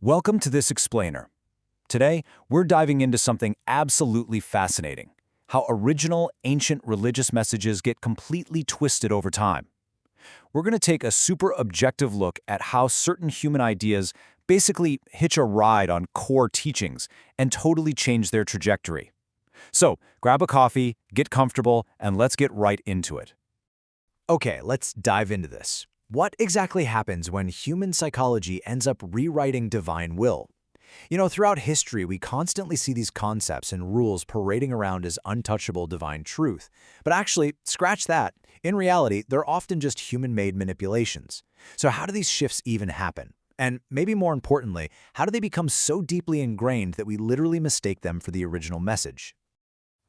Welcome to this explainer. Today, we're diving into something absolutely fascinating: how original, ancient religious messages get completely twisted over time. We're going to take a super objective look at how certain human ideas basically hitch a ride on core teachings and totally change their trajectory. So, grab a coffee, get comfortable, and let's get right into it. Okay, let's dive into this. What exactly happens when human psychology ends up rewriting divine will? Throughout history, we constantly see these concepts and rules parading around as untouchable divine truth. But actually, scratch that. In reality, they're often just human-made manipulations. So how do these shifts even happen? And maybe more importantly, how do they become so deeply ingrained that we literally mistake them for the original message?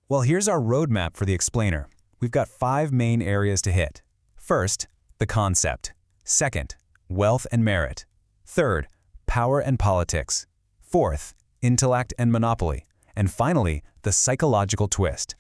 Well, here's our roadmap for the explainer. We've got 5 main areas to hit. First, the concept. Second, wealth and merit. Third, power and politics. Fourth, intellect and monopoly. And finally, the psychological twist.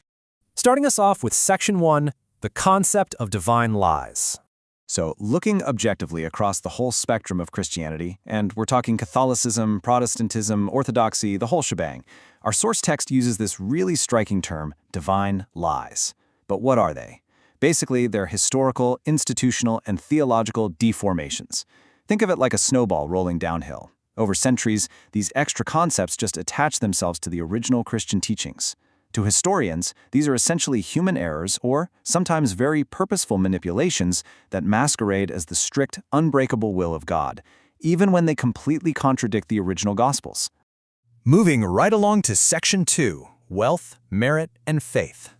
Starting us off with Section 1, the concept of divine lies. So, looking objectively across the whole spectrum of Christianity, and we're talking Catholicism, Protestantism, Orthodoxy, the whole shebang, our source text uses this really striking term, divine lies. But what are they? Basically, they're historical, institutional, and theological deformations. Think of it like a snowball rolling downhill. Over centuries, these extra concepts just attach themselves to the original Christian teachings. To historians, these are essentially human errors or sometimes very purposeful manipulations that masquerade as the strict, unbreakable will of God, even when they completely contradict the original Gospels. Moving right along to Section 2, wealth, merit, and faith.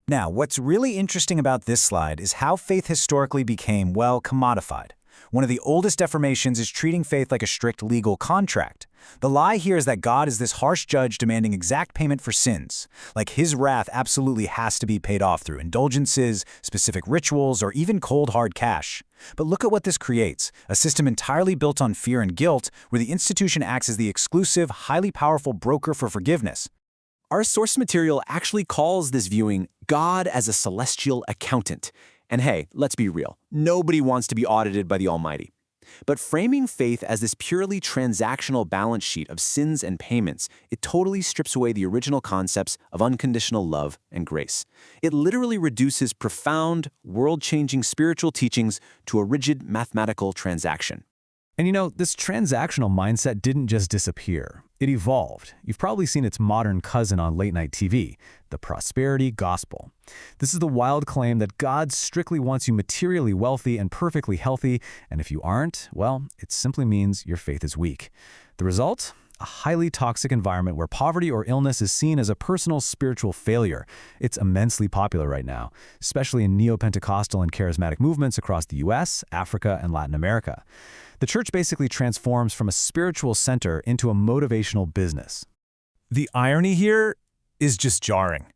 Now, what's really interesting about this slide is how faith historically became, well, commodified. One of the oldest deformations is treating faith like a strict legal contract. The lie here is that God is this harsh judge demanding exact payment for sins. Like his wrath absolutely has to be paid off through indulgences, specific rituals, or even cold hard cash. But look at what this creates, a system entirely built on fear and guilt, where the institution acts as the exclusive, highly powerful broker for forgiveness. Our source material actually calls this viewing God as a celestial accountant. And hey, let's be real, nobody wants to be audited by the Almighty. But framing faith as this purely transactional balance sheet of sins and payments, it totally strips away the original concepts of unconditional love and grace. It literally reduces profound, world-changing spiritual teachings to a rigid mathematical transaction. And this transactional mindset didn't just disappear. It evolved. You've probably seen its modern cousin on late-night TV, the prosperity gospel. This is the wild claim that God strictly wants you materially wealthy and perfectly healthy, and if you aren't, well, it simply means your faith is weak. The result? A highly toxic environment where poverty or illness is seen as a personal spiritual failure. It's immensely popular right now, especially in neo-Pentecostal and charismatic movements across the US, Africa, and Latin America. The church basically transforms from a spiritual center into a motivational business. The irony here is just jarring.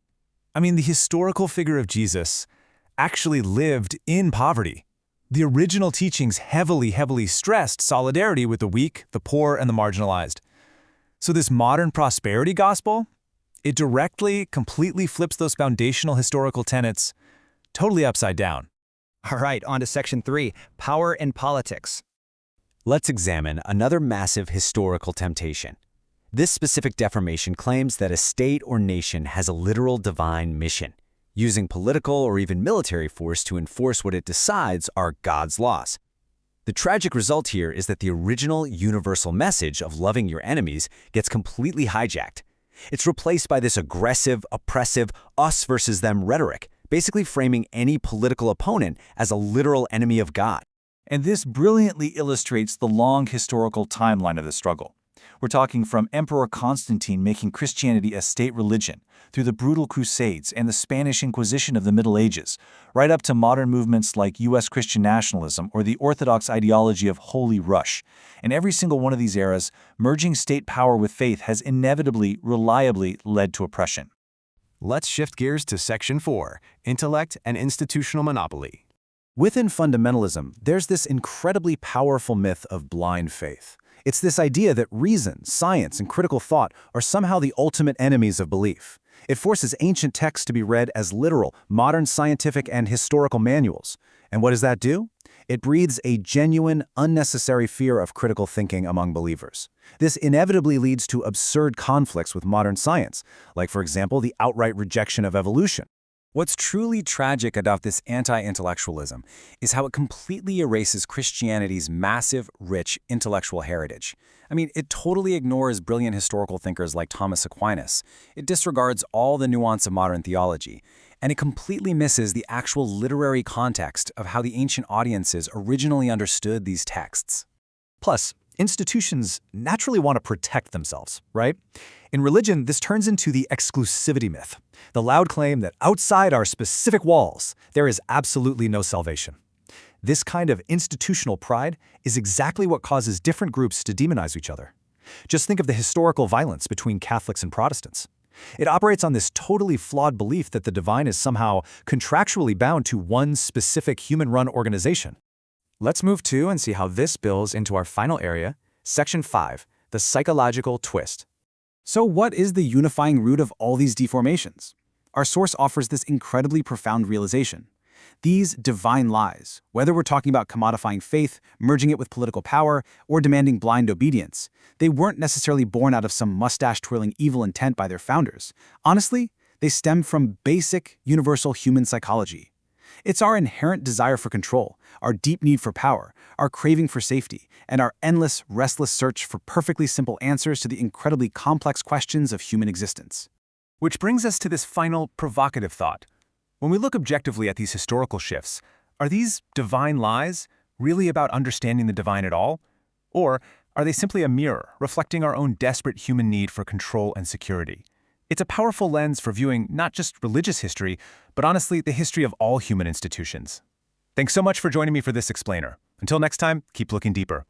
I mean, the historical figure of Jesus actually lived in poverty. The original teachings heavily stressed solidarity with the weak, the poor, and the marginalized. So this modern prosperity gospel, it directly, completely flips those foundational historical tenets totally upside down. All right, on to Section 3, power and politics. Let's examine another massive historical temptation. This specific deformation claims that a state or nation has a literal divine mission, using political or even military force to enforce what it decides are God's laws. The tragic result here is that the original universal message of loving your enemies gets completely hijacked. It's replaced by this aggressive, oppressive, us versus them rhetoric, basically framing any political opponent as a literal enemy of God. And this brilliantly illustrates the long historical timeline of the struggle. We're talking from Emperor Constantine making Christianity a state religion, through the brutal Crusades and the Spanish Inquisition of the Middle Ages, right up to modern movements like U.S. Christian nationalism or the Orthodox ideology of Holy Rush. In every single one of these eras, merging state power with faith has inevitably, reliably led to oppression. Let's shift gears to Section 4, intellect and institutional monopoly. Within fundamentalism, there's this incredibly powerful myth of blind faith. It's this idea that reason, science, and critical thought are somehow the ultimate enemies of belief. It forces ancient texts to be read as literal, modern scientific and historical manuals. And what does that do? It breathes a genuine, unnecessary fear of critical thinking among believers. This inevitably leads to absurd conflicts with modern science, like, for example, the outright rejection of evolution. What's truly tragic about this anti-intellectualism is how it completely erases Christianity's massive, rich intellectual heritage. I mean, it totally ignores brilliant historical thinkers like Thomas Aquinas. It disregards all the nuance of modern theology, and it completely misses the actual literary context of how the ancient audiences originally understood these texts. Plus, institutions naturally want to protect themselves, right? In religion, this turns into the exclusivity myth, the loud claim that outside our specific walls, there is absolutely no salvation. This kind of institutional pride is exactly what causes different groups to demonize each other. Just think of the historical violence between Catholics and Protestants. It operates on this totally flawed belief that the divine is somehow contractually bound to one specific human-run organization. Let's move to and see how this builds into our final area, Section 5, the psychological twist. So what is the unifying root of all these deformations? Our source offers this incredibly profound realization. These divine lies, whether we're talking about commodifying faith, merging it with political power, or demanding blind obedience, they weren't necessarily born out of some mustache-twirling evil intent by their founders. Honestly, they stem from basic, universal human psychology. It's our inherent desire for control, our deep need for power, our craving for safety, and our endless, restless search for perfectly simple answers to the incredibly complex questions of human existence. Which brings us to this final, provocative thought. When we look objectively at these historical shifts, are these divine lies really about understanding the divine at all? Or are they simply a mirror, reflecting our own desperate human need for control and security? It's a powerful lens for viewing not just religious history, but honestly, the history of all human institutions. Thanks so much for joining me for this explainer. Until next time, keep looking deeper.